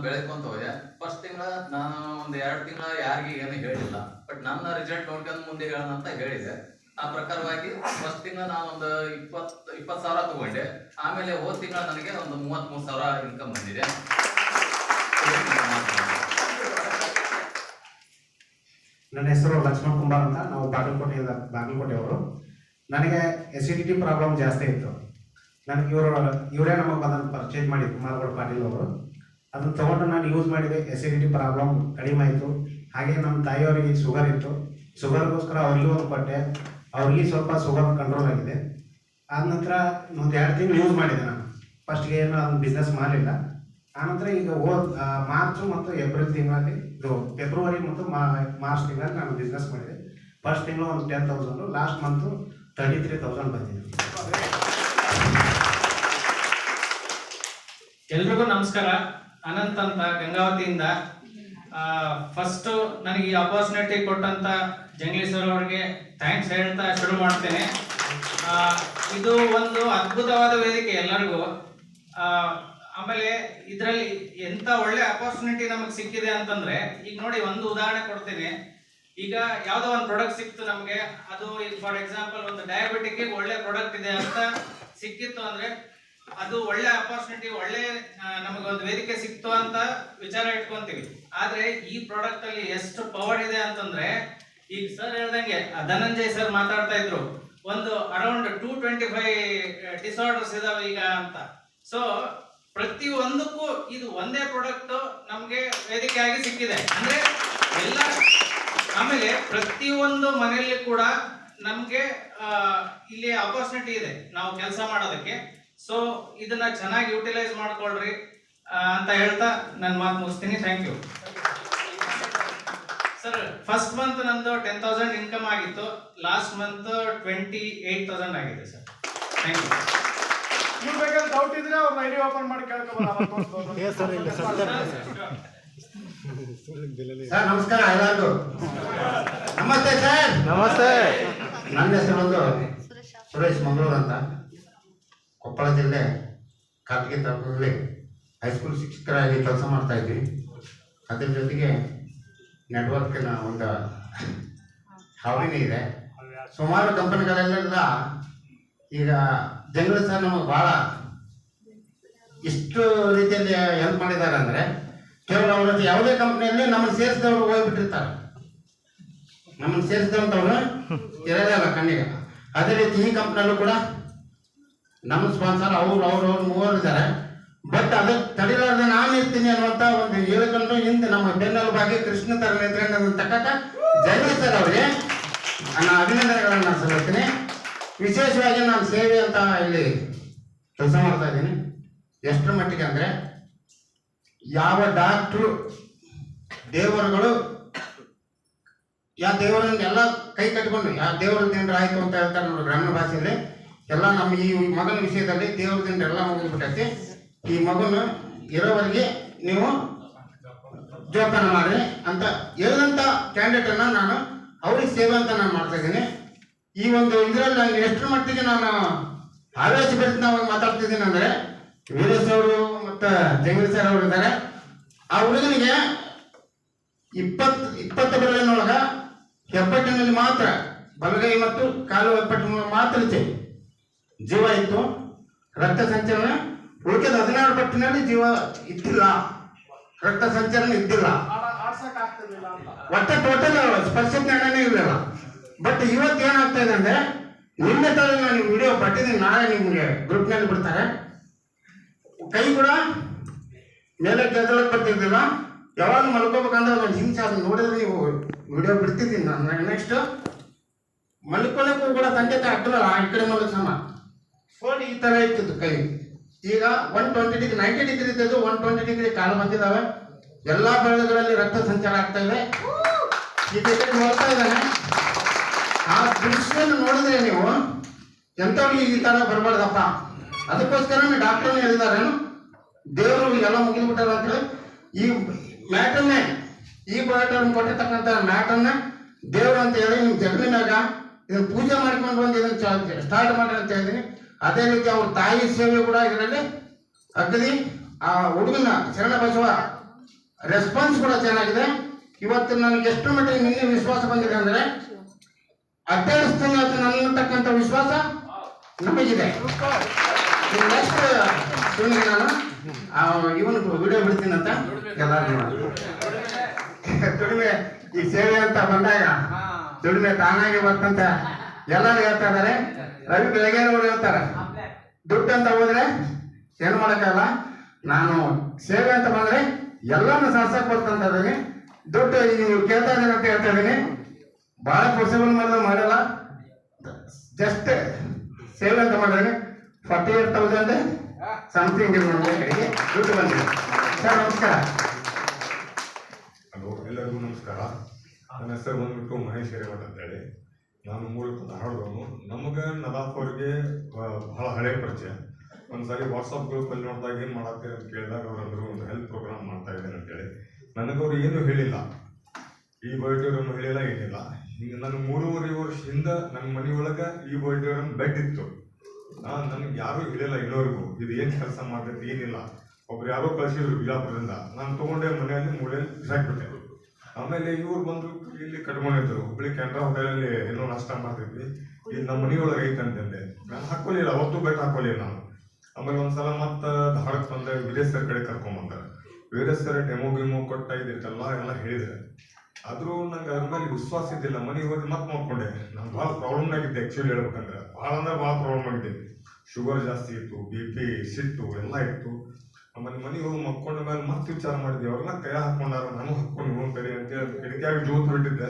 ಬೆಳೆದ್ಕೊಂತ ಹೋದೆ. ಫಸ್ಟ್ ತಿಂಗಳ ನಾನು ಒಂದು 2 ತಿಂಗಳ ಯಾರಿಗೆ ಏನು ಹೇಳಿಲ್ಲ, ಬಟ್ ನನ್ನ ರಿಸಲ್ಟ್ ನೋಡ್ಕೊಂಡು ಮುಂದೆ ಹೇಳೋಣ ಅಂತ ಹೇಳಿದೆ. ಆ ಪ್ರಕಾರವಾಗಿ ಫಸ್ಟ್ ತಿಂಗಳ ನಾನು ಒಂದು 20,000 ತಗೊಂಡೆ. ಆಮೇಲೆ ಹೋದ ತಿಂಗಳ ನನಗೆ ಒಂದು 33,000 ಇನ್ಕಮ್ ಬಂದಿದೆ. ನನ್ನ ಹೆಸರು ಲಕ್ಷ್ಮಣ್ ಕುಮಾರ್ ಅಂತ. ನಾವು ಬಾಗಲಕೋಟೆಯವರು. ನನಗೆ ಎಸಿಡಿಟಿ ಪ್ರಾಬ್ಲಮ್ ಜಾಸ್ತಿ ಇತ್ತು. ನನಗೆ ಇವರೇ ನಮಗೆ ಅದನ್ನು ಪರ್ಚೇಸ್ ಮಾಡಿ ಕುಮಾರಗೌಡ ಪಾಟೀಲ್ ಅವರು. ಅದನ್ನು ತೊಗೊಂಡು ನಾನು ಯೂಸ್ ಮಾಡಿದೆ. ಎಸಿಡಿಟಿ ಪ್ರಾಬ್ಲಮ್ ಕಡಿಮೆ ಆಯಿತು. ಹಾಗೆ ನಮ್ಮ ತಾಯಿಯವರಿಗೆ ಶುಗರ್ ಇತ್ತು. ಶುಗರ್ಗೋಸ್ಕರ ಅವ್ರಿಗೂ ಒಂದು ಕೊಟ್ಟೆ. ಅವ್ರಿಗೆ ಸ್ವಲ್ಪ ಶುಗರ್ ಕಂಟ್ರೋಲ್ ಆಗಿದೆ. ಆದ ನಂತರ ಒಂದು 2 ತಿಂಗಳು ಯೂಸ್ ಮಾಡಿದೆ ನಾನು. ಫಸ್ಟ್ಗೆ ಏನು ಅದನ್ನು ಬಿಸ್ನೆಸ್ ಮಾಡಲಿಲ್ಲ. ಆನಂತರ ಈಗ ಮಾರ್ಚ್ ಮತ್ತು ಏಪ್ರಿಲ್ ತಿಂಗಳಲ್ಲಿ ಫೆಬ್ರವರಿ ಮತ್ತು ಮಾರ್ಚ್ ತಿಂಗಳಲ್ಲಿ ನಾನು ಬಿಸ್ನೆಸ್ ಮಾಡಿದೆ. ಫಸ್ಟ್ ತಿಂಗಳು ಒಂದು 10,000, ಲಾಸ್ಟ್ ಮಂತು 33,000 ಬಂದಿದೆ. ಎಲ್ರಿಗೂ ನಮಸ್ಕಾರ. ಅನಂತ್ ಅಂತ ಗಂಗಾವತಿಯಿಂದ. ಫಸ್ಟು ನನಗೆ ಈ ಅಪರ್ಚುನಿಟಿ ಕೊಟ್ಟಂತ ಜಂಗ್ಲಿ ಸರ್ ಅವರಿಗೆ ಥ್ಯಾಂಕ್ಸ್ ಹೇಳ್ತಾ ಶುರು ಮಾಡ್ತೇನೆ. ಇದು ಒಂದು ಅದ್ಭುತವಾದ ವೇದಿಕೆ ಎಲ್ಲರಿಗೂ. ಆಮೇಲೆ ಇದರಲ್ಲಿ ಎಂತ ಒಳ್ಳೆ ಅಪರ್ಚುನಿಟಿ ನಮಗೆ ಸಿಕ್ಕಿದೆ ಅಂತಂದ್ರೆ, ಈಗ ನೋಡಿ ಒಂದು ಉದಾಹರಣೆ ಕೊಡ್ತೀನಿ. ಈಗ ಯಾವುದೋ ಒಂದು ಪ್ರಾಡಕ್ಟ್ ಸಿಕ್ತು ನಮಗೆ, ಅದು ಈಗ ಫಾರ್ ಎಕ್ಸಾಂಪಲ್ ಒಂದು ಡಯಾಬಿಟಿಕ್ ಒಳ್ಳೆ ಪ್ರಾಡಕ್ಟ್ ಇದೆ ಅಂತ ಸಿಕ್ಕಿತ್ತು ಅಂದ್ರೆ ಅದು ಒಳ್ಳೆ ಅಪರ್ಚುನಿಟಿ, ಒಳ್ಳೆ ನಮಗೊಂದು ವೇದಿಕೆ ಸಿಕ್ತು ಅಂತ ವಿಚಾರ ಇಟ್ಕೊಂತೀವಿ. ಆದ್ರೆ ಈ ಪ್ರಾಡಕ್ಟ್ ಅಲ್ಲಿ ಎಷ್ಟು ಪವರ್ ಇದೆ ಅಂತಂದ್ರೆ, ಈಗ ಸರ್ ಹೇಳ್ದಂಗೆ ಧನಂಜಯ್ ಸರ್ ಮಾತಾಡ್ತಾ ಇದ್ರು, ಒಂದು ಅರೌಂಡ್ 225 ಡಿಸಾರ್ಡರ್ಸ್ ಇದಾವೆ ಈಗ ಅಂತ. ಸೊ ಪ್ರತಿ ಒಂದಕ್ಕೂ ಇದು ಒಂದೇ ಪ್ರಾಡಕ್ಟ್ ನಮ್ಗೆ ವೇದಿಕೆ ಆಗಿ ಸಿಕ್ಕಿದೆ ಅಂದ್ರೆ ಎಲ್ಲ. ಆಮೇಲೆ ಪ್ರತಿಯೊಂದು ಮನೆಯಲ್ಲಿ ಕೂಡ ನಮ್ಗೆ ಇಲ್ಲಿ ಅಪರ್ಚುನಿಟಿ ಇದೆ ನಾವು ಕೆಲಸ ಮಾಡೋದಕ್ಕೆ. ಸೊ ಇದನ್ನ ಚೆನ್ನಾಗಿ ಯುಟಿಲೈಸ್ ಮಾಡ್ಕೊಳ್ರಿ ಅಂತ ಹೇಳ್ತಾ ನನ್ನ ಮಾತು ಮುಗಿಸ್ತೀನಿ. Thank you sir. First month ನಂದು 10,000 ಇನ್ಕಮ್ ಆಗಿತ್ತು. ಲಾಸ್ಟ್ ಮಂತ್ 28,000 ಆಗಿದೆ ಸರ್. Thank you. ನೀವು ಬೇಕಾದ್ರೆ ಡೌಟ್ ಇದ್ರೆ ಅವ್ರ ಐಡಿ ಓಪನ್ ಮಾಡಿ ಕೇಳ್ಕೊಬೋದು. ಸರ್ ನಮಸ್ಕಾರ ಎಲ್ಲರಿಗೂ. ನಮಸ್ತೆ ಸರ್. ನಮಸ್ತೆ. ನನ್ನ ಹೆಸರು ಒಂದು ಸುರೇಶ್ ಮಂಗಳೂರು ಅಂತ. ಕೊಪ್ಪಳ ಜಿಲ್ಲೆ ಕಾರ್ತಿಕ ತಾಲೂಕಿನಲ್ಲಿ ಹೈಸ್ಕೂಲ್ ಶಿಕ್ಷಕರಾಗಿ ಕೆಲಸ ಮಾಡ್ತಾ ಇದ್ವಿ. ಅದ್ರ ಜೊತೆಗೆ ನೆಟ್ವರ್ಕಿನ ಒಂದು ಹಾವಿನೇ ಇದೆ. ಸುಮಾರು ಕಂಪನಿಗಳಲ್ಲೆಲ್ಲ ಈಗ ಜಂಗಲ್ ಸರ್ ನಮಗೆ ಭಾಳ ಇಷ್ಟು ರೀತಿಯಲ್ಲಿ ಹೆಲ್ಪ್ ಮಾಡಿದ್ದಾರೆ ಅಂದರೆ, ಕೇವಲ ಅವ್ರ ಯಾವುದೇ ಕಂಪ್ನಿಯಲ್ಲಿ ನಮ್ಮನ್ನು ಸೇರಿಸಿದವರು ಹೋಗ್ಬಿಟ್ಟಿರ್ತಾರೆ. ನಮ್ಮನ್ನು ಸೇರಿಸಿದಂಥವ್ರು ಇರೋದೇ ಅಲ್ಲ ಕಣ್ಣಿಗೆ. ಅದೇ ರೀತಿ ಈ ಕಂಪ್ನಿಯಲ್ಲೂ ಕೂಡ ನಮ್ಮ ಸ್ಪಾನ್ಸರ್ ಅವ್ರು ಮೂವರು ಇದ್ದಾರೆ. ಬಟ್ ಅದಕ್ಕೆ ತಡಿಲಾರ್ದೆ ನಾನು ಇರ್ತೀನಿ ಅನ್ನುವಂಥ ಒಂದು ಹೇಳಿಕೊಂಡು ಹಿಂದೆ ನಮ್ಮ ಬೆನ್ನೆಲುಬಾಗಿ ಕೃಷ್ಣ ತರ ನಿಂತ್ಕೊಂಡಂತಕ್ಕಂಥ ಜಗದೀಶ್ ಸರ್ ಅವರಿಗೆ ನಾನು ಅಭಿನಂದನೆಗಳನ್ನು ಸಲ್ಲಿಸ್ತೀನಿ. ವಿಶೇಷವಾಗಿ ನಾನು ಸೇವೆ ಅಂತ ಇಲ್ಲಿ ಕೆಲಸ ಮಾಡ್ತಾ ಇದ್ದೀನಿ. ಎಷ್ಟರ ಮಟ್ಟಿಗೆ ಅಂದರೆ, ಯಾವ ಡಾಕ್ಟ್ರು ದೇವರುಗಳು ಯಾವ ದೇವರನ್ನ ಎಲ್ಲ ಕೈ ಕಟ್ಕೊಂಡು ಯಾವ ದೇವರ ದಿಂಡ್ರ ಆಯಿತು ಅಂತ ಹೇಳ್ತಾರೆ ನೋಡಿ ಗ್ರಾಮೀಣ ಭಾಷೆಯಲ್ಲಿ. ಎಲ್ಲ ನಮ್ಮ ಈ ಮಗನ ವಿಷಯದಲ್ಲಿ ದೇವ್ರ ದಿಂಡ್ರ ಎಲ್ಲ ಮುಗಿದ್ಬಿಟ್ಟೈತಿ. ಈ ಮಗನ ಇರೋವರೆಗೆ ನೀವು ಜೋಪಾನ ಮಾಡ್ರಿ ಅಂತ ಹೇಳಿದಂಥ ಕ್ಯಾಂಡಿಡೇಟನ್ನು ನಾನು ಅವ್ರಿಗೆ ಸೇವೆ ಅಂತ ನಾನು ಮಾಡ್ತಾ ಇದ್ದೀನಿ. ಈ ಒಂದು ಇದರಲ್ಲಿ ನನಗೆ ಎಷ್ಟರ ಮಟ್ಟಿಗೆ ನಾನು ಆವೇಶ ಬೆಳೆದು ಮಾತಾಡ್ತಿದ್ದೀನಿ ಅಂದರೆ, ವೀರೇಶ್ ಅವರು ಮತ್ತು ಜಂಗಲ್ ಸರ್ ಅವರು ಇದ್ದಾರೆ. ಆ ಹುಡುಗನಿಗೆ 20 ಬೆರಳಿನೊಳಗೆ ಹೆಬ್ಬಟ್ಟಿನಲ್ಲಿ ಮಾತ್ರ ಬಲಗೈ ಮತ್ತು ಕಾಲು ಹೆಬ್ಬಟ್ಟಿನ ಮಾತ್ರ ಜೀವ ಇತ್ತು. ರಕ್ತ ಸಂಚಲನ ಉಳಿದ 16 ಪಟ್ಟಿನಲ್ಲಿ ಜೀವ ಇದ್ದಿಲ್ಲ, ರಕ್ತ ಸಂಚಲನ ಇದ್ದಿಲ್ಲ. ಒಟ್ಟು ಟೋಟಲ್ ಸ್ಪರ್ಶ ಜ್ಞಾನನೇ ಇರಲಿಲ್ಲ. ಬಟ್ ಇವತ್ತು ಏನಾಗ್ತಾ ಇದೆ ಅಂದ್ರೆ, ನಿನ್ನೆ ತರ ನಾನು ವಿಡಿಯೋ ಪಟ್ಟಿದ್ದೀನಿ, ನಾಳೆ ನಿಮಗೆ ಗ್ರೂಪ್ನಲ್ಲಿ ಬಿಡ್ತಾರೆ. ಕೈ ಕೂಡ ಮೇಲೆ ಕೆಳಗೆ ಬರ್ತಿರ್ಲಿಲ್ಲ. ಯಾವಾಗ ಮಲ್ಕೋಬೇಕಂದ್ರೆ ಒಂದು ಹಿಂಸೆ ಅದನ್ನ ನೋಡಿದ್ರೆ ನೀವು ವಿಡಿಯೋ ಬಿಡ್ತಿದ್ದೀನಿ ನಾನು. ನೆಕ್ಸ್ಟ್ ಮಲ್ಕೊಳ್ಳೋಕ್ಕೂ ಕೂಡ ತಂದೆ ತಾಯಿ ಆಗ್ತಿರಲ್ಲ, ಈ ಕಡೆ ಮಲಸಮ ಫೋನ್ ಈ ತರ ಇರ್ತಿತ್ತು ಕೈ. ಈಗ 120 ಡಿಗ್ರಿ 90 ಡಿಗ್ರಿ ಇದ್ದದ್ದು 120 ಡಿಗ್ರಿ ಕಾಲು ಬಂದಿದ್ದಾವೆ. ಎಲ್ಲಾ ಬೆರಳುಗಳಲ್ಲಿ ರಕ್ತ ಸಂಚಾರ ಆಗ್ತಾ ಇದೆ. ಈಗ ನೋಡ್ತಾ ಇದ್ದಾನೆ. ಆ ದೃಶ್ಯ ನೋಡಿದ್ರೆ ನೀವು ಎಂಥವ್ರಿಗೆ ಈ ತರ ಬರಬಾರ್ದಪ್ಪ. ಅದಕ್ಕೋಸ್ಕರ ಡಾಕ್ಟರ್ನ ಹೇಳಿದ್ದಾರೆ, ದೇವರು ಎಲ್ಲ ಮುಗಿದ್ಬಿಟ್ಟಾರ ಅಂತೇಳಿ ಈ ಮ್ಯಾಟನ್ನೇ ಈ ಪ್ರಾಡಕ್ಟ್ ಕೊಟ್ಟಿರ್ತಕ್ಕಂಥ ಮ್ಯಾಟನ್ನ ದೇವರು ಅಂತ ಹೇಳಿ ನಿಮ್ಮ ಜಗಲಿನಾಗ ಇದನ್ನು ಪೂಜೆ ಮಾಡ್ಕೊಂಡು ಬಂದು ಇದನ್ನು ಸ್ಟಾರ್ಟ್ ಮಾಡಿ ಅಂತ ಹೇಳಿದ್ದೀನಿ. ಅದೇ ರೀತಿ ಅವ್ರ ತಾಯಿ ಸೇವೆ ಕೂಡ ಇದರಲ್ಲಿ ಅಗದಿ. ಆ ಹುಡುಗನ ಶರಣ ಬಸವ ರೆಸ್ಪಾನ್ಸ್ ಕೂಡ ಚೆನ್ನಾಗಿದೆ. ಇವತ್ತು ನನಗೆ ಎಷ್ಟು ಮಟ್ಟಿಗೆ ನಿನ್ನೆ ವಿಶ್ವಾಸ ಬಂದಿದೆ ಅಂದ್ರೆ ಅಡ್ಡಾಡಿಸ್ತಾನೆ ಅಂತ ನನ್ನತಕ್ಕಂಥ ವಿಶ್ವಾಸ ನಮಗಿದೆ. ನೆಕ್ಸ್ಟ್ ನಾನು ಇವನು ವಿಡಿಯೋ ಬಿಡ್ತೀನಂತ ಎಲ್ಲರೂ ದುಡಿಮೆ ಈ ಸೇವೆ ಅಂತ ಬಂದಾಗ ದುಡಿಮೆ ತಾನಾಗಿ ಬರ್ತಂತ ಎಲ್ಲರೂ ಹೇಳ್ತಾ ಇದಾರೆ. ರವಿ ಬೆಳಗ್ಗೆನವರು ಹೇಳ್ತಾರೆ ದುಡ್ಡು ಅಂತ ಹೋದ್ರೆ ಏನು ಮಾಡೋಕ್ಕಾಗಲ್ಲ, ನಾನು ಸೇವೆ ಅಂತ ಬಂದ್ರೆ ಎಲ್ಲಾನು ಸಾರ್ಸಕ್ ಬರ್ತಂತ ಇದ್ದೀನಿ. ದುಡ್ಡು ನೀವು ಕೇಳ್ತಾ ಇದ್ದೀನಿ ಅಂತ ಹೇಳ್ತಾ ಇದ್ದೀನಿ. ಬಹಳ ಪೊಸಿಬಲ್ ಮಾಡಲ್ಲ, ಜಸ್ಟ್ ಸೇವೆ ಅಂತ ಮಾಡಿದ್ರೆ 48,000 ಸಮಥಿಂಗ್ ಕಡೆಗೆ ದುಡ್ಡು ಬಂದಿದೆ. ಸರ್ ನಮಸ್ಕಾರ. ಹಲೋ, ಎಲ್ಲರಿಗೂ ನಮಸ್ಕಾರ. ನನ್ನ ಹೆಸರು ಬಂದ್ಬಿಟ್ಟು ಮಹೇಶ್ ಹಿರೇಮಠ ಅಂತೇಳಿ. ನಾನು ಮೂಲತಃ ಧಾರವಾಡದವನು. ನಮಗೆ ನದಾಫ್ ಅವ್ರಿಗೆ ಬಹಳ ಹಳೆ ಪರಿಚಯ. ಒಂದ್ಸಾರಿ ವಾಟ್ಸಪ್ ಗ್ರೂಪಲ್ಲಿ ನೋಡಿದಾಗ ಏನು ಮಾಡತ್ತೀರಿ ಅಂತ ಕೇಳಿದಾಗ ಅವರಂದ್ರು ಒಂದು ಹೆಲ್ತ್ ಪ್ರೋಗ್ರಾಮ್ ಮಾಡ್ತಾ ಇದ್ದೇನೆ ಅಂತೇಳಿ. ನನಗವ್ರು ಏನು ಹೇಳಿಲ್ಲ, ಈ ಬಯೋಟೋರಮ್ ಹೇಳಿಲ್ಲ, ಏನಿಲ್ಲ. ಹಿಂಗೆ ನಾನು 3.5 ವರ್ಷದಿಂದ ನನ್ನ ಮನೆಯೊಳಗೆ ಈ ಬಯೋಟೋರಮ್ ಬೆಡ್ ಇತ್ತು. ನನಗೆ ಯಾರೂ ಹೇಳಿಲ್ಲ ಇನ್ನೋರ್ಗು ಇದು ಏನು ಕೆಲಸ ಮಾಡ್ತೈತಿ ಏನಿಲ್ಲ. ಒಬ್ರು ಯಾರೋ ಕಳಿಸಿದ್ರು ಬಿಜಾಪುರದಿಂದ, ನಾನು ತೊಗೊಂಡೆ ಮನೆಯಲ್ಲಿ ಮೂಲೆಯಲ್ಲಿ ಬಿಸಾಕ್ಬಿಟ್ಟೆ. ಆಮೇಲೆ ಇವ್ರು ಬಂದು ಇಲ್ಲಿ ಕಟ್ಕೊಂಡಿದ್ರು ಹುಬ್ಳಿ ಕ್ಯಾಂಟ್ರಾ ಹೋಟೆಲಲ್ಲಿ ಏನೋ ನಾಷ್ಟ ಮಾಡ್ತಿದ್ವಿ, ಇದು ನಮ್ಮ ಮನೆಯೊಳಗೆ ಐತಂತಂದೆ. ನಾನು ಹಾಕೊಳ್ಳಿಲ್ಲ, ಅವತ್ತು ಬೆಟ್ ಹಾಕೊಳ್ಳಿಲ್ಲ ನಾನು. ಆಮೇಲೆ ಒಂದ್ಸಲ ಮತ್ತೆ ಧಾರಕ್ಕೆ ಬಂದೆ, ವೀರೇಶ್ ಸರ್ ಕಡೆ ಕರ್ಕೊಂಬಂದಾರೆ. ವೀರೇಶ್ ಸರ್ ಡೆಮೋ ಕೊಟ್ಟ ಇದಿರ್ತಲ್ಲ ಎಲ್ಲ ಹೇಳಿದ್ರೆ, ಆದರೂ ನಂಗೆ ಅದ್ರ ಮೇಲೆ ವಿಶ್ವಾಸ ಇದ್ದಿಲ್ಲ. ಮನೆಗೆ ಹೋಗಿ ಮತ್ತೆ ನೋಡ್ಕೊಂಡೆ. ನಾನು ಭಾಳ ಪ್ರಾಬ್ಲಮ್ ಆಗಿದ್ದೆ ಆ್ಯಕ್ಚುಲಿ ಹೇಳ್ಬೇಕಂದ್ರೆ, ಭಾಳ ಅಂದ್ರೆ ಭಾಳ ಪ್ರಾಬ್ಲಮ್ ಆಗಿದೆ. ಶುಗರ್ ಜಾಸ್ತಿ ಇತ್ತು, BP, ಸಿಟ್ಟು ಎಲ್ಲ ಇತ್ತು. ಆಮೇಲೆ ಮನೆಗೆ ಹೋಗಿ ಮಕ್ಕೊಂಡ ಮೇಲೆ ಮತ್ತೆ ವಿಚಾರ ಮಾಡಿದ್ವಿ, ಅವ್ರನ್ನ ಕೈ ಹಾಕೊಂಡಾರ, ನಾನು ಹಾಕೊಂಡು ಹೋಗ್ತಾರೆ ಅಂತೇಳಿ ಕಿಟಕಿಯಾಗಿ ಜೋತ್ ಬಿಟ್ಟಿದ್ದೆ.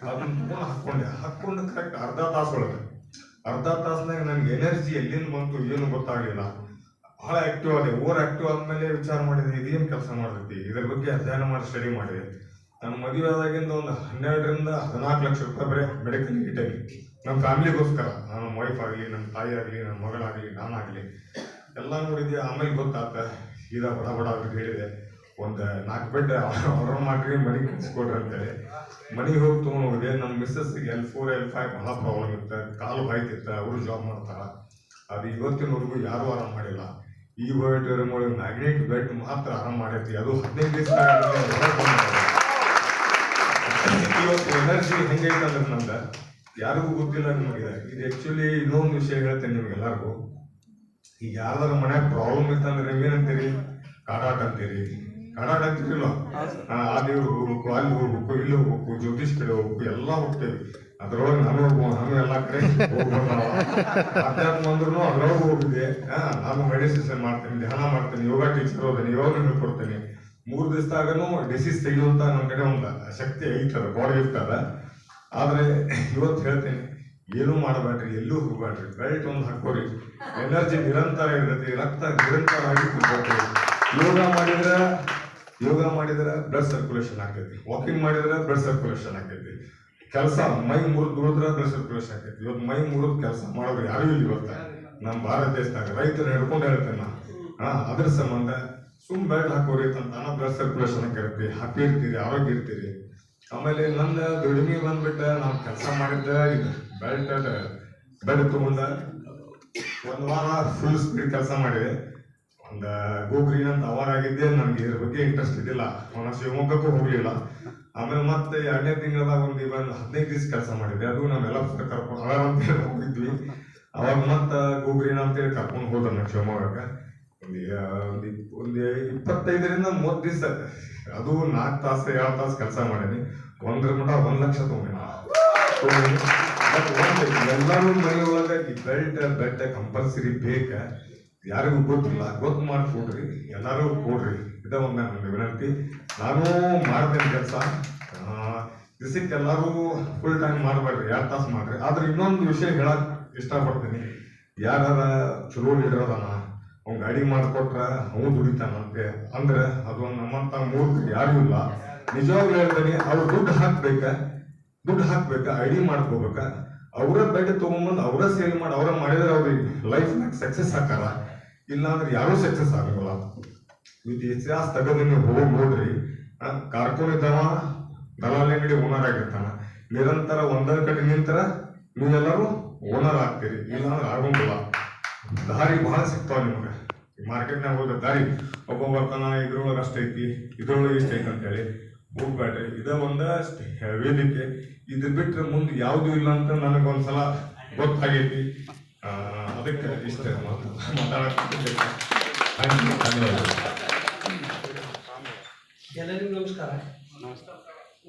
ಅದನ್ನ ತಗೊಂಡು ಹಾಕೊಂಡು ಕರೆಕ್ಟ್ ಅರ್ಧ ತಾಸ್ನಾಗ ನನಗೆ ಎನರ್ಜಿ ಎಲ್ಲಿಂದ ಬಂತು ಏನು ಗೊತ್ತಾಗಲಿಲ್ಲ. ಭಾಳ ಆಕ್ಟಿವ್ ಆದೆ. ಓವರ್ ಆಕ್ಟಿವ್ ಆದ್ಮೇಲೆ ವಿಚಾರ ಮಾಡಿದೆ ಇದೇನು ಕೆಲಸ ಮಾಡ್ತೈತಿ, ಇದ್ರ ಬಗ್ಗೆ ಅಧ್ಯಯನ ಮಾಡಿ ಸ್ಟಡಿ ಮಾಡಿದೆ. ನಾನು ಮದುವೆ ಆದಾಗಿಂದ ಒಂದು 12ರಿಂದ 14 ಲಕ್ಷ ರೂಪಾಯಿ ಬರೀ ಮೆಡಿಕಲ್ ಇಟ್ಟೇನೆ ನಮ್ಮ ಫ್ಯಾಮಿಲಿಗೋಸ್ಕರ. ನಮ್ಮ ವೈಫ್ ಆಗಲಿ, ನಮ್ಮ ತಾಯಿ ಆಗಲಿ, ನಮ್ಮ ಮಗಳಾಗಲಿ, ನಾನಾಗಲಿ ಎಲ್ಲ ನೋಡಿದ್ದೆ. ಆಮೇಲೆ ಗೊತ್ತಾಗ್ತ ಈಗ ಬಡ ಅವ್ರಿಗೆ ಹೇಳಿದೆ, ಒಂದು 4 ಬೆಡ್ ಆರ್ಡರ್ ಮಾಡ್ರಿ, ಮನೆ ಕಳಿಸ್ಕೊಡ್ರಿ ಅಂತೇಳಿ. ಮನೆಗೆ ಹೋಗಿ ತೊಗೊಂಡು ಹೋಗಿದೆ. ನಮ್ಮ ಮಿಸ್ಸಸ್ಸಿಗೆ L4 L5 ಬಹಳ ಪ್ರಾಬ್ಲಮ್ ಇತ್ತು, ಕಾಲು ಬಾಯ್ತಿತ್ತು, ಅವರು ಜಾಬ್ ಮಾಡ್ತಾರ. ಅದು ಇವತ್ತಿನವರೆಗೂ ಯಾರೂ ಆರಾಮ್ ಮಾಡಿಲ್ಲ. ಈ ಬಯೋಟೋರಿಯಂ ಒಳಗೆ ಮ್ಯಾಗ್ನೆಟ್ ಬೆಡ್ ಮಾತ್ರ ಆರಾಮ್ ಮಾಡೈತಿ. ಅದು 15 ದಿವಸ ಇವತ್ತು ಎನರ್ಜಿ ಹೆಂಗೈತೆ ಅಂದ್ರೆ ನಮ್ಗೆ ಯಾರಿಗೂ ಗೊತ್ತಿಲ್ಲ. ನಿಮಗೆ ಇದು ಆ್ಯಕ್ಚುಲಿ ಇನ್ನೊಂದು ವಿಷಯ ಹೇಳ್ತೇನೆ ನಿಮ್ಗೆಲ್ಲರಿಗೂ. ಈಗ ಯಾವ್ದಾರ ಮನ್ಯಾಗ ಪ್ರಾಬ್ಲಮ್ ಇತ್ತಂದ್ರೆ ನೀವೇನಂತೀರಿ, ಕಾಡಾಟ ಅಂತೀರಿ. ಕಾಡಾಟ ಅಂತೀರಿಲ್ಲ, ಆ ದೇವ್ರಿಗೆ ಹೋಗ್ಬೇಕು, ಅಲ್ಲಿ ಹೋಗ್ಬೇಕು, ಇಲ್ಲಿ ಹೋಗ್ಬೇಕು, ಜ್ಯೋತಿಷ್ ಕಡೆ ಹೋಗ್ಬೇಕು, ಎಲ್ಲ ಹೋಗ್ತೇವೆ. ಅದ್ರೊಳಗೆ ನಾನು ಎಲ್ಲ ಕಡೆ ಹೋಗ್ಬೇಕು. ಅಧ್ಯಾತ್ಮ ಅಂದ್ರೂ ಅದ್ರೊಳಗೆ ಹೋಗಿದ್ದೆ. ನಾನು ಮೆಡಿಟೇಷನ್ ಮಾಡ್ತೇನೆ, ಧ್ಯಾನ ಮಾಡ್ತೇನೆ, ಯೋಗ ಟೀಚರ್ ಹೋದೇನೆ, ಯೋಗ ಹೇಳ್ಕೊಡ್ತೇನೆ. 3 ದಿವಸದಾಗನು ಡಿಸೀಸ್ ತೆಗೆಯುವಂತ ನನ್ನ ಕಡೆ ಒಂದು ಶಕ್ತಿ ಐತದ, ಬಾಡಿ ಇರ್ತದ. ಆದ್ರೆ ಇವತ್ತು ಹೇಳ್ತೇನೆ, ಏನೂ ಮಾಡಬೇಡ್ರಿ, ಎಲ್ಲೂ ಹೋಗ್ಬೇಡ್ರಿ, ಬೆಲ್ಟ್ ಒಂದು ಹಾಕೋರಿ. ಎನರ್ಜಿ ನಿರಂತರ ಇರ್ತೈತಿ, ರಕ್ತ ನಿರಂತರ ಆಗಿ ಕುಡ್ಬೇಕು. ಯೋಗ ಮಾಡಿದ್ರೆ ಬ್ಲಡ್ ಸರ್ಕ್ಯುಲೇಷನ್ ಆಗ್ತೈತಿ, ವಾಕಿಂಗ್ ಮಾಡಿದ್ರೆ ಬ್ಲಡ್ ಸರ್ಕ್ಯುಲೇಷನ್ ಆಗ್ತೈತಿ, ಕೆಲಸ ಮೈ ಮುರಿದು ದುಡಿದ್ರೆ ಬ್ಲಡ್ ಸರ್ಕ್ಯುಲೇಷನ್ ಆಗ್ತೈತಿ. ಇವತ್ತು ಮೈ ಮುರಿದು ಕೆಲಸ ಮಾಡೋರು ಯಾರು ಇಲ್ಲ ಇವತ್ತ ನಮ್ಮ ಭಾರತ ದೇಶದಾಗ. ರೈತರು ಹಿಡ್ಕೊಂಡು ಹೇಳ್ತೇನೆ ನಾನು. ಅದ್ರ ಸಂಬಂಧ ಬೆಲ್ಟ್ ಹಾಕೋರಿ ಅಂತ ಬ್ಲಡ್ ಸರ್ಕ್ಯುಲೇಷನ್ ಆಗಿರುತ್ತೆ, ಹ್ಯಾಪಿ ಇರ್ತೀರಿ, ಆರೋಗ್ಯ ಇರ್ತೀರಿ. ಆಮೇಲೆ ನನ್ನ ದುಡಿಮೆ ಬಂದ್ಬಿಟ್ಟು ನಾವು ಕೆಲಸ ಮಾಡಿದ್ದ ಇದು ಬೆಡ್ ತಗೊಂಡ 1 ವಾರ ಫುಲ್ ಸ್ಪೀಡ್ ಕೆಲಸ ಮಾಡಿದೆ. ಒಂದು ಗೋಗ್ರೀನ್ ಅಂತ ಅವಾರ್ಡ್ ಆಗಿದ್ದೆ. ನನಗೆ ಇದ್ರ ಬಗ್ಗೆ ಇಂಟ್ರೆಸ್ಟ್ ಇದ್ದಿಲ್ಲ, ಅವನ ಶಿವಮೊಗ್ಗಕ್ಕೂ ಹೋಗ್ಲಿಲ್ಲ. ಆಮೇಲೆ ಮತ್ತೆ 2ನೇ ತಿಂಗಳದಾಗ ಒಂದು 15 ದಿವಸ ಕೆಲಸ ಮಾಡಿದೆ. ಅದು ನಾವೆಲ್ಲ ಕರ್ಕೊಂಡು ಅವಾರ ಅಂತ ಹೇಳಿ ಹೋಗಿದ್ವಿ. ಅವಾಗ ಮತ್ತೆ ಗೋಗ್ರೀನ್ ಅಂತೇಳಿ ಕರ್ಕೊಂಡು ಹೋದ ನಾನು ಶಿವಮೊಗ್ಗಕ್ಕೆ. ಒಂದು 25ರಿಂದ 30 ದಿವಸ, ಅದು 4 ತಾಸು 2 ತಾಸು ಕೆಲಸ ಮಾಡೀನಿ. 1 ಲಕ್ಷ ತಗೊಂಡೆ. ಎಲ್ಲರೂ ಮನೆಯೊಳಗೆ ಬೆಡ್ ಕಂಪಲ್ಸರಿ ಬೇಕ. ಯಾರಿಗೂ ಗೊತ್ತಿಲ್ಲ, ಗೊತ್ತು ಮಾಡಿ ಕೊಡ್ರಿ, ಎಲ್ಲರೂ ಕೊಡ್ರಿ. ಇದ ಒಂದು ನನ್ನ ವಿನಂತಿ. ನಾನು ಮಾಡ್ತೇನೆ ಕೆಲಸ. ದಿವಸಕ್ಕೆ ಎಲ್ಲರೂ ಫುಲ್ ಟೈಮ್ ಮಾಡಬೇಡ್ರಿ, 2 ತಾಸು ಮಾಡ್ರಿ. ಆದ್ರೆ ಇನ್ನೊಂದು ವಿಷಯ ಹೇಳಕ್ ಇಷ್ಟಪಡ್ತೀನಿ. ಯಾರ ಚಲೋ ಲೀಡರ್ ಅದಾನ, ಅವ್ನು ಗಾಡಿ ಮಾಡಿಕೊಟ್ರ ಅವನು ದುಡಿತಾನಂತೆ ಅಂದ್ರೆ ಅದು ನಮ್ಮಂತ ಮೂರ್ಖರು ಯಾರು ಇಲ್ಲ. ನಿಜವಾಗ್ಲೂ ಹೇಳ್ತೀನಿ, ಅವ್ರು ದುಡ್ಡು ಹಾಕ್ಬೇಕ, ಐಡಿ ಮಾಡ್ಕೋಬೇಕ. ಅವರ ಬೆಡ್ ತಗೊಂಡ್ಬಂದು ಅವರ ಸೇಲ್ ಮಾಡಿ ಅವರ ಮಾಡಿದ್ರೆ ಅವ್ರಿಗೆ ಲೈಫ್ನಾಗ ಸಕ್ಸಸ್ ಆಕಾರ. ಇಲ್ಲ ಅಂದ್ರೆ ಯಾರೂ ಸಕ್ಸಸ್ ಆಗಲ್ಲ. ಇದು ಇತಿಹಾಸ ತೆಗೆದು ನೀವು ಹೋಗಿ ನೋಡ್ರಿ. ಕಾರ್ಕೂನ್ ಇದ್ದಾವ, ದಲಾಲಿ ಅಂಗಡಿ ಓನರ್ ಆಗಿರ್ತಾನ. ನಿರಂತರ ಒಂದರ ಕಡೆ ನಿಂತರ ನೀವೆಲ್ಲರೂ ಓನರ್ ಆಗ್ತೀರಿ, ಇಲ್ಲ ಅಂದ್ರೆ ಆಗೋಂಗಿಲ್ಲ. ದಾರಿ ಬಹಳ ಸಿಗ್ತಾವ ನಿಮ್ಗೆ. ಮಾರ್ಕೆಟ್ನಾಗ ಹೋದ ದಾರಿ ಒಬ್ಬ ಬರ್ತಾನ ಇದ್ರೊಳಗೆ ಅಷ್ಟು ಐತಿ ಇದ್ರೊಳಗೆ ಇಷ್ಟ ಐತಿ ಅಂತೇಳಿ ಹೋಗ್ಬೇಡ್ರಿ. ಇದ ಒಂದ ವೇದಿಕೆ. ಇದು ಬಿಟ್ರೆ ಮುಂದೆ ಯಾವುದು ಇಲ್ಲ ಅಂತ ನನಗೊಂದ್ಸಲ ಗೊತ್ತಾಗೈತಿ. ಅದಕ್ಕೆ ಇಷ್ಟ ಮಾತಾಡಕ್ಕೆ ಧನ್ಯವಾದ. ಎಲ್ಲರಿಗೂ ನಮಸ್ಕಾರ.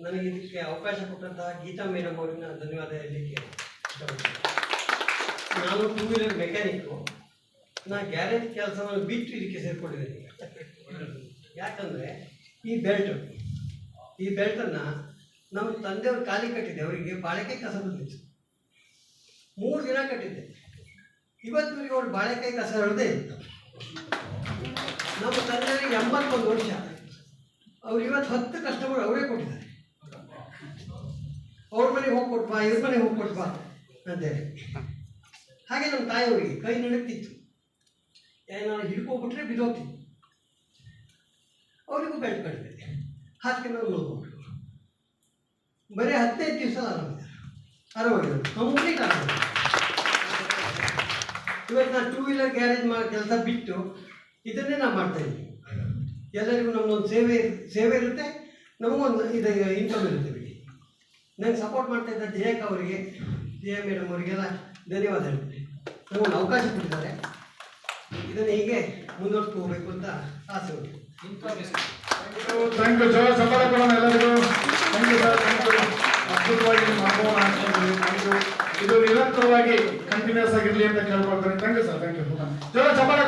ನನಗೆ ಇದಕ್ಕೆ ಅವಕಾಶ ಕೊಟ್ಟಂತಹ ಗೀತಾ ಮೇಡಮ್ ಅವರಿಗೆ ನಾನು ಧನ್ಯವಾದ ಹೇಳಲಿಕ್ಕೆ ಇಷ್ಟಪಡ್ತೀನಿ. ನಾನು 2 ವೀಲರ್ ಮೆಕ್ಯಾನಿಕ್ಕು. ನಾನು ಗ್ಯಾರೇಜ್ ಕೆಲಸವನ್ನು ಬಿಟ್ಟು ಇದಕ್ಕೆ ಸೇರಿಕೊಂಡಿದ್ದೀನಿ. ಯಾಕಂದರೆ ಈ ಬೆಲ್ಟನ್ನು ನಮ್ಮ ತಂದೆಯವರು ಖಾಲಿ ಕಟ್ಟಿದ್ದೆ. ಅವರಿಗೆ ಬಾಳೆಕಾಯಿ ಕಸ ಬಂದಿತ್ತು. 3 ದಿನ ಕಟ್ಟಿದ್ದೆ. ಇವತ್ತಿಗೆ ಅವ್ರು ಬಾಳೆಕಾಯಿ ಕಸ ಹೊರದೇ ಇತ್ತು. ನಮ್ಮ ತಂದೆಯವರಿಗೆ 81 ವರ್ಷ. ಅವ್ರು ಇವತ್ತು 10 ಕಸ್ಟಮರ್ ಅವರೇ ಕೊಟ್ಟಿದ್ದಾರೆ. ಅವ್ರ ಮನೆಗೆ ಹೋಗಿ ಕೊಟ್ಬಾ, ಇವ್ರ ಮನೆಗೆ ಹೋಗಿ ಕೊಟ್ಬಾ ಅಂತೇಳಿ. ಹಾಗೆ ನಮ್ಮ ತಾಯಿಯವರಿಗೆ ಕೈ ನಡುತ್ತಿತ್ತು. ಏನಾದ್ರು ಹಿಡ್ಕೊಬಿಟ್ರೆ ಬಿದ್ದೋಗ್ತಿತ್ತು. ಅವರಿಗೂ ಬೆಲ್ಟ್ ಕಟ್ಟಿದೆ. ಹಾಕಿ ನಾವು ನೋಡ್ಕೊಂಡ್ರು. ಬರೀ 15 ದಿವಸ ಆರಾಮಾಗಿರೋದು, ಕಂಪ್ಲೀಟ್ ಆರಾಮ. ಇವತ್ತು ನಾನು 2 ವೀಲರ್ ಗ್ಯಾರೇಜ್ ಕೆಲಸ ಬಿಟ್ಟು ಇದನ್ನೇ ನಾವು ಮಾಡ್ತಾಯಿದ್ದೀವಿ. ಎಲ್ಲರಿಗೂ ನಮ್ಮದೊಂದು ಸೇವೆ ಇರುತ್ತೆ, ನಮಗೊಂದು ಇದು ಇನ್ಕಮ್ ಇರುತ್ತೆ. ನನಗೆ ಸಪೋರ್ಟ್ ಮಾಡ್ತಾ ಇದ್ದ ಜಯಕ್ಕ ಅವರಿಗೆ, ಜಯ ಮೇಡಮ್ ಅವರಿಗೆಲ್ಲ ಧನ್ಯವಾದ ಹೇಳ್ತೀನಿ. ನಮಗೊಂದು ಅವಕಾಶ ಕೊಟ್ಟಿದ್ದಾರೆ. ಇದನ್ನು ಹೀಗೆ ಮುಂದುವರ್ಸ್ಕೊಂಡು ಹೋಗಬೇಕು ಅಂತ ಆಸೆ ಉಂಟು. Thank you. ಜೋರ ಚಪ್ಪಾಳೆ ಕೊಡೋಣ ಎಲ್ಲರಿಗೂ. Thank you sir, thank you. ಅದ್ಭುತವಾಗಿ ನಿಮ್ಮ ಅನುಭವ ಹಂಚ್ಕೊಂಡ್ರಿ. Thank you. ಇದು ನಿರಂತರವಾಗಿ ಕಂಟಿನ್ಯೂಸ್ ಆಗಿರಲಿ ಅಂತ ಕೇಳ್ಕೊಳ್ತಾರೆ. Thank you sir, thank you. ಜೋರ ಚಪ್ಪಾಳೆ.